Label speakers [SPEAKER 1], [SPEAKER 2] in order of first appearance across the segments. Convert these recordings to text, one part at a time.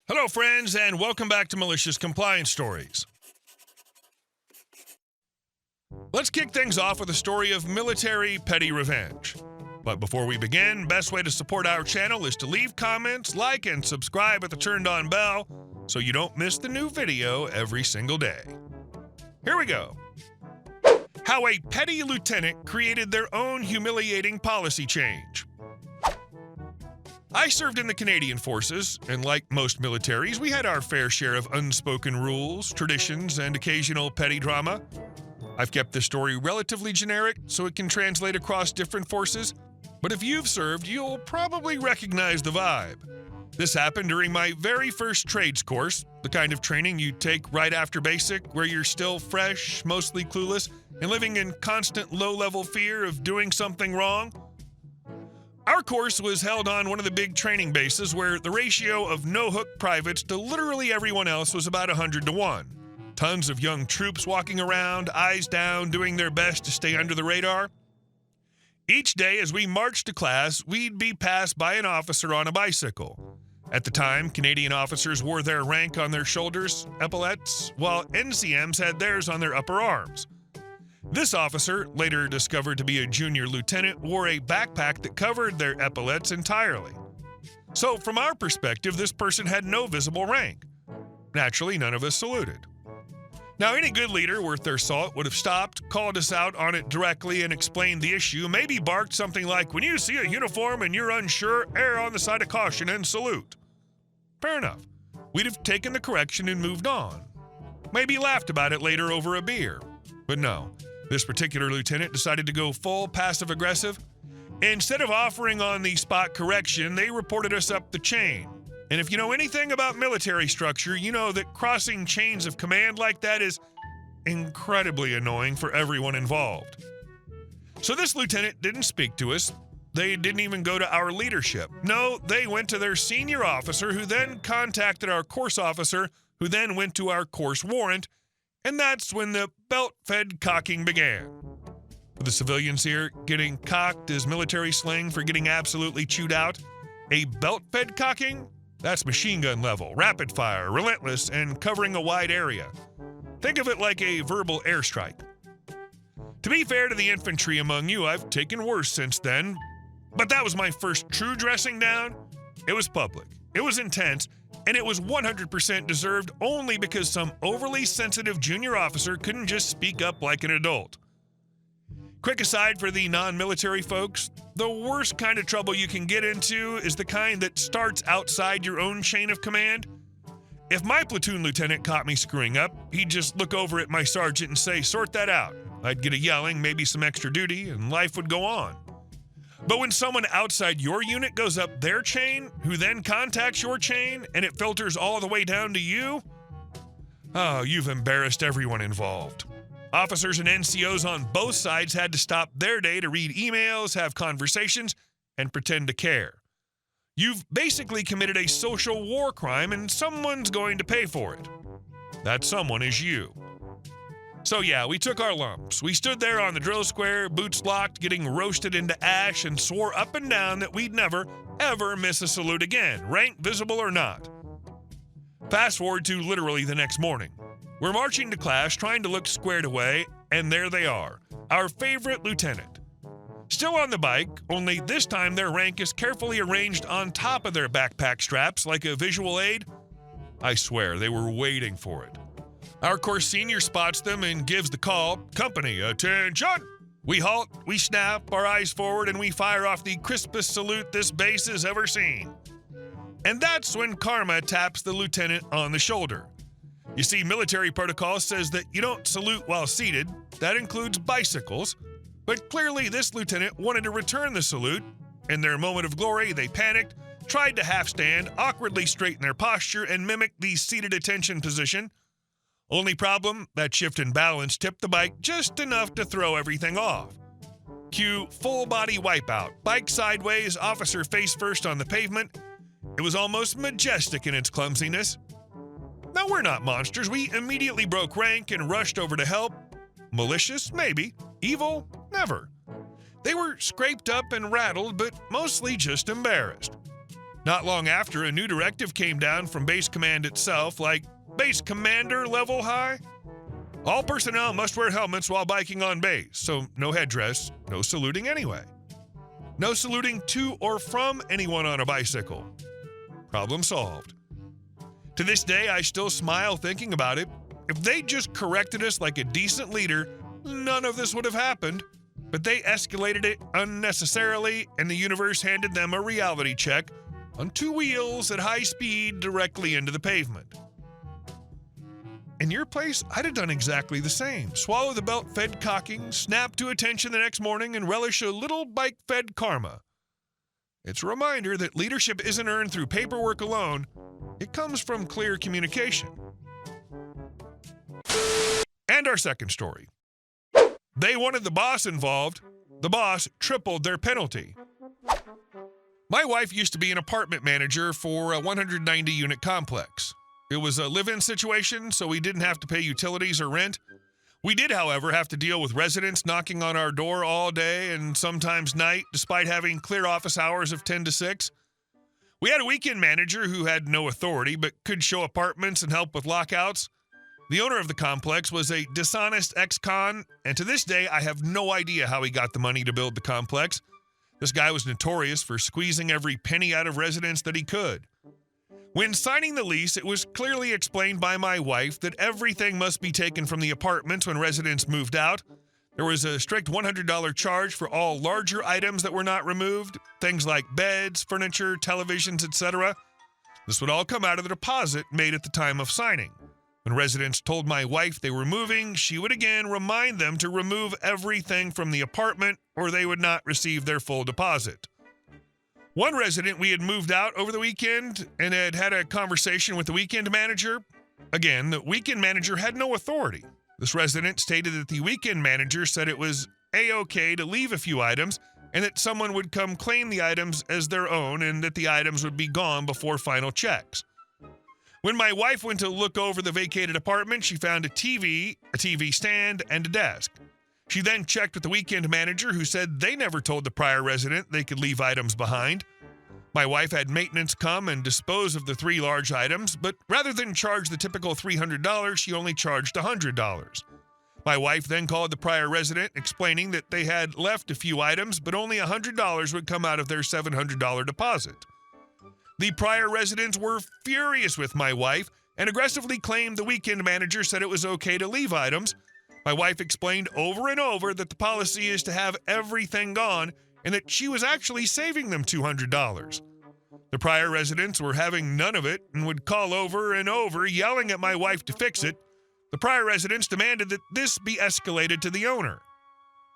[SPEAKER 1] Hello, friends, and welcome back to Malicious Compliance Stories. Let's kick things off with a story of military petty revenge. But before we begin, best way to support our channel is to leave comments, like, and subscribe at the turned-on bell so you don't miss the new video every single day. Here we go. How a petty lieutenant created their own humiliating policy change. I served in the Canadian Forces, and like most militaries, we had our fair share of unspoken rules, traditions, and occasional petty drama. I've kept this story relatively generic so it can translate across different forces, but if you've served, you'll probably recognize the vibe. This happened during my very first trades course, the kind of training you take right after basic, where you're still fresh, mostly clueless, and living in constant low-level fear of doing something wrong. Our course was held on one of the big training bases where the ratio of no-hook privates to literally everyone else was about 100-to-1. Tons of young troops walking around, eyes down, doing their best to stay under the radar. Each day as we marched to class, we'd be passed by an officer on a bicycle. At the time, Canadian officers wore their rank on their shoulders, epaulets, while NCMs had theirs on their upper arms. This officer, later discovered to be a junior lieutenant, wore a backpack that covered their epaulets entirely. So from our perspective, this person had no visible rank. Naturally, none of us saluted. Now, any good leader worth their salt would have stopped, called us out on it directly, and explained the issue, maybe barked something like, "When you see a uniform and you're unsure, err on the side of caution and salute." Fair enough. We'd have taken the correction and moved on. Maybe laughed about it later over a beer. But no. This particular lieutenant decided to go full passive-aggressive. Instead of offering on-the-spot correction, they reported us up the chain. And if you know anything about military structure, you know that crossing chains of command like that is incredibly annoying for everyone involved. So this lieutenant didn't speak to us. They didn't even go to our leadership. No, they went to their senior officer, who then contacted our course officer, who then went to our course warrant, and that's when the belt-fed cocking began. For the civilians here, getting cocked is military slang for getting absolutely chewed out. A belt-fed cocking? That's machine gun level, rapid fire, relentless, and covering a wide area. Think of it like a verbal airstrike. To be fair to the infantry among you, I've taken worse since then, but that was my first true dressing down. It was public, it was intense, and it was 100% deserved only because some overly sensitive junior officer couldn't just speak up like an adult. Quick aside for the non-military folks, the worst kind of trouble you can get into is the kind that starts outside your own chain of command. If my platoon lieutenant caught me screwing up, he'd just look over at my sergeant and say, "Sort that out." I'd get a yelling, maybe some extra duty, and life would go on. But when someone outside your unit goes up their chain, who then contacts your chain, and it filters all the way down to you, oh, you've embarrassed everyone involved. Officers and NCOs on both sides had to stop their day to read emails, have conversations, and pretend to care. You've basically committed a social war crime, and someone's going to pay for it. That someone is you. So yeah, we took our lumps. We stood there on the drill square, boots locked, getting roasted into ash, and swore up and down that we'd never, ever miss a salute again, rank visible or not. Fast forward to literally the next morning. We're marching to class, trying to look squared away, and there they are, our favorite lieutenant. Still on the bike, only this time their rank is carefully arranged on top of their backpack straps like a visual aid. I swear, they were waiting for it. Our course senior spots them and gives the call, "Company, attention!" We halt, we snap, our eyes forward, and we fire off the crispest salute this base has ever seen. And that's when karma taps the lieutenant on the shoulder. You see, military protocol says that you don't salute while seated. That includes bicycles. But clearly this lieutenant wanted to return the salute. In their moment of glory, they panicked, tried to half-stand, awkwardly straighten their posture, and mimic the seated attention position. Only problem, that shift in balance tipped the bike just enough to throw everything off. Cue full-body wipeout, bike sideways, officer face first on the pavement. It was almost majestic in its clumsiness. Now, we're not monsters. We immediately broke rank and rushed over to help. Malicious? Maybe. Evil? Never. They were scraped up and rattled, but mostly just embarrassed. Not long after, a new directive came down from Base Command itself, like, Base Commander level high? All personnel must wear helmets while biking on base, so no headdress, no saluting anyway. No saluting to or from anyone on a bicycle. Problem solved. To this day, I still smile thinking about it. If they just corrected us like a decent leader, none of this would have happened. But they escalated it unnecessarily, and the universe handed them a reality check on two wheels at high speed directly into the pavement. In your place, I'd have done exactly the same. Swallow the belt-fed cocking, snap to attention the next morning, and relish a little bike-fed karma. It's a reminder that leadership isn't earned through paperwork alone. It comes from clear communication. And our second story. They wanted the boss involved. The boss tripled their penalty. My wife used to be an apartment manager for a 190-unit complex. It was a live-in situation, so we didn't have to pay utilities or rent. We did, however, have to deal with residents knocking on our door all day and sometimes night, despite having clear office hours of 10 to 6. We had a weekend manager who had no authority but could show apartments and help with lockouts. The owner of the complex was a dishonest ex-con, and to this day, I have no idea how he got the money to build the complex. This guy was notorious for squeezing every penny out of residents that he could. When signing the lease, it was clearly explained by my wife that everything must be taken from the apartments when residents moved out. There was a strict $100 charge for all larger items that were not removed, things like beds, furniture, televisions, etc. This would all come out of the deposit made at the time of signing. When residents told my wife they were moving, she would again remind them to remove everything from the apartment or they would not receive their full deposit. One resident, we had moved out over the weekend and had had a conversation with the weekend manager. Again, the weekend manager had no authority. This resident stated that the weekend manager said it was A-OK to leave a few items and that someone would come claim the items as their own and that the items would be gone before final checks. When my wife went to look over the vacated apartment, she found a TV stand, and a desk. She then checked with the weekend manager, who said they never told the prior resident they could leave items behind. My wife had maintenance come and dispose of the 3 large items, but rather than charge the typical $300, she only charged $100. My wife then called the prior resident, explaining that they had left a few items, but only $100 would come out of their $700 deposit. The prior residents were furious with my wife and aggressively claimed the weekend manager said it was okay to leave items. My wife explained over and over that the policy is to have everything gone and that she was actually saving them $200. The prior residents were having none of it and would call over and over, yelling at my wife to fix it. The prior residents demanded that this be escalated to the owner.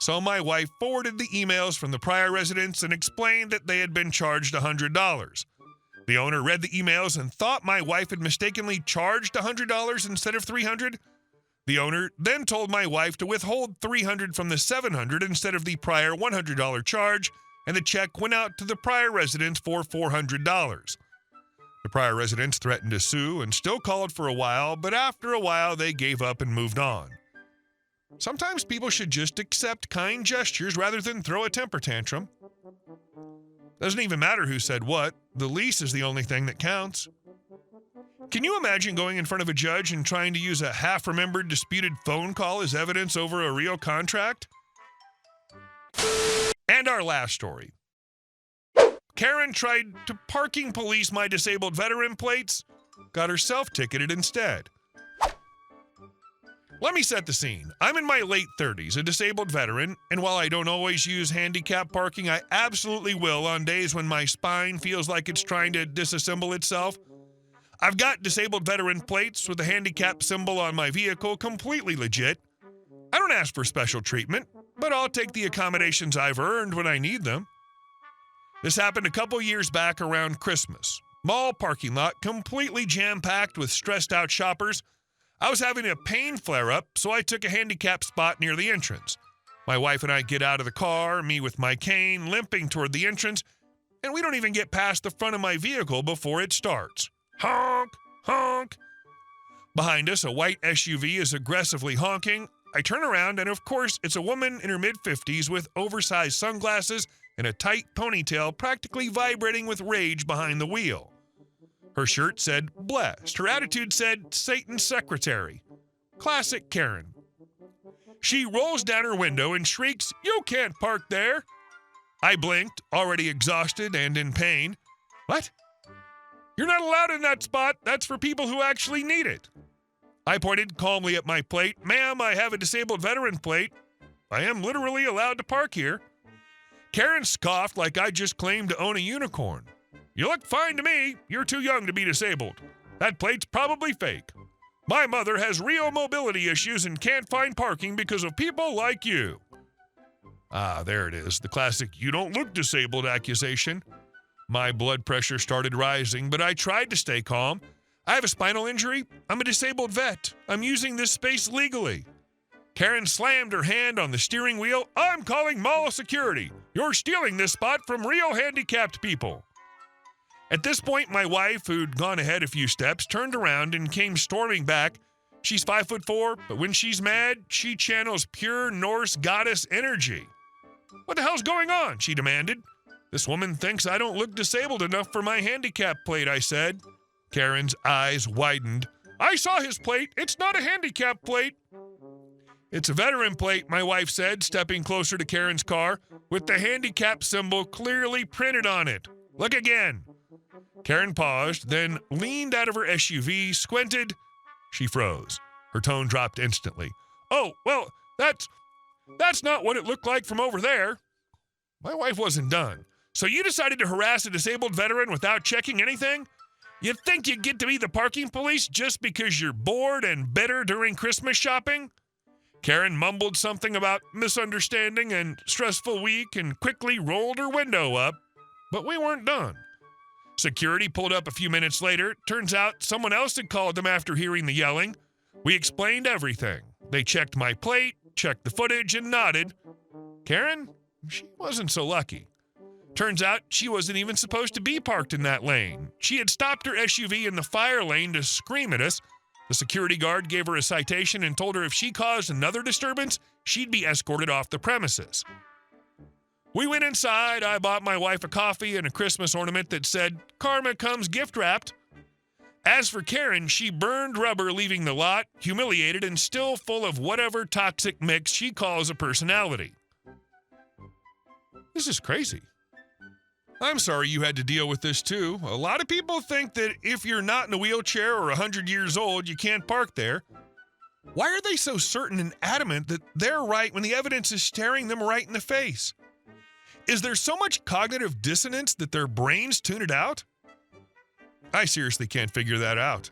[SPEAKER 1] So my wife forwarded the emails from the prior residents and explained that they had been charged $100. The owner read the emails and thought my wife had mistakenly charged $100 instead of $300. The owner then told my wife to withhold $300 from the $700 instead of the prior $100 charge, and the check went out to the prior residents for $400. The prior residents threatened to sue and still called for a while, but after a while they gave up and moved on. Sometimes people should just accept kind gestures rather than throw a temper tantrum. Doesn't even matter who said what. The lease is the only thing that counts. Can you imagine going in front of a judge and trying to use a half-remembered disputed phone call as evidence over a real contract? And our last story. Karen tried to parking police my disabled veteran plates, got herself ticketed instead. Let me set the scene. I'm in my late 30s, a disabled veteran, and while I don't always use handicap parking, I absolutely will on days when my spine feels like it's trying to disassemble itself. I've got disabled veteran plates with the handicap symbol on my vehicle, completely legit. I don't ask for special treatment, but I'll take the accommodations I've earned when I need them. This happened a couple years back around Christmas. Mall parking lot completely jam-packed with stressed-out shoppers. I was having a pain flare-up, so I took a handicap spot near the entrance. My wife and I get out of the car, me with my cane, limping toward the entrance, and we don't even get past the front of my vehicle before it starts. Honk! Honk! Behind us, a white SUV is aggressively honking. I turn around, and of course, it's a woman in her mid-50s with oversized sunglasses in a tight ponytail practically vibrating with rage behind the wheel. Her shirt said, "Blessed." Her attitude said, "Satan's secretary." Classic Karen. She rolls down her window and shrieks, "You can't park there." I blinked, already exhausted and in pain. "What? You're not allowed in that spot. That's for people who actually need it." I pointed calmly at my plate. "Ma'am, I have a disabled veteran plate. I am literally allowed to park here." Karen scoffed like I just claimed to own a unicorn. "You look fine to me. You're too young to be disabled. That plate's probably fake. My mother has real mobility issues and can't find parking because of people like you." Ah, there it is, the classic "you don't look disabled" accusation. My blood pressure started rising, but I tried to stay calm. "I have a spinal injury. I'm a disabled vet. I'm using this space legally." Karen slammed her hand on the steering wheel. "I'm calling mall security. You're stealing this spot from real handicapped people." At this point, my wife, who'd gone ahead a few steps, turned around and came storming back. She's 5'4", but when she's mad, she channels pure Norse goddess energy. "What the hell's going on?" she demanded. "This woman thinks I don't look disabled enough for my handicap plate," I said. Karen's eyes widened. "I saw his plate. It's not a handicap plate." "It's a veteran plate," my wife said, stepping closer to Karen's car, with the handicap symbol clearly printed on it. "Look again." Karen paused, then leaned out of her SUV, squinted. She froze. Her tone dropped instantly. "Oh, well, that's not what it looked like from over there." My wife wasn't done. "So you decided to harass a disabled veteran without checking anything? You think you get to be the parking police just because you're bored and bitter during Christmas shopping?" Karen mumbled something about misunderstanding and stressful week and quickly rolled her window up. But we weren't done. Security pulled up a few minutes later. Turns out someone else had called them after hearing the yelling. We explained everything. They checked my plate, checked the footage, and nodded. Karen, she wasn't so lucky. Turns out she wasn't even supposed to be parked in that lane. She had stopped her SUV in the fire lane to scream at us. The security guard gave her a citation and told her if she caused another disturbance, she'd be escorted off the premises. We went inside. I bought my wife a coffee and a Christmas ornament that said, "Karma comes gift wrapped." As for Karen, she burned rubber leaving the lot, humiliated and still full of whatever toxic mix she calls a personality. This is crazy. I'm sorry you had to deal with this too. A lot of people think that if you're not in a wheelchair or 100 years old, you can't park there. Why are they so certain and adamant that they're right when the evidence is staring them right in the face? Is there so much cognitive dissonance that their brains tune it out? I seriously can't figure that out.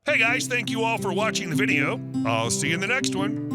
[SPEAKER 1] Hey guys, thank you all for watching the video. I'll see you in the next one.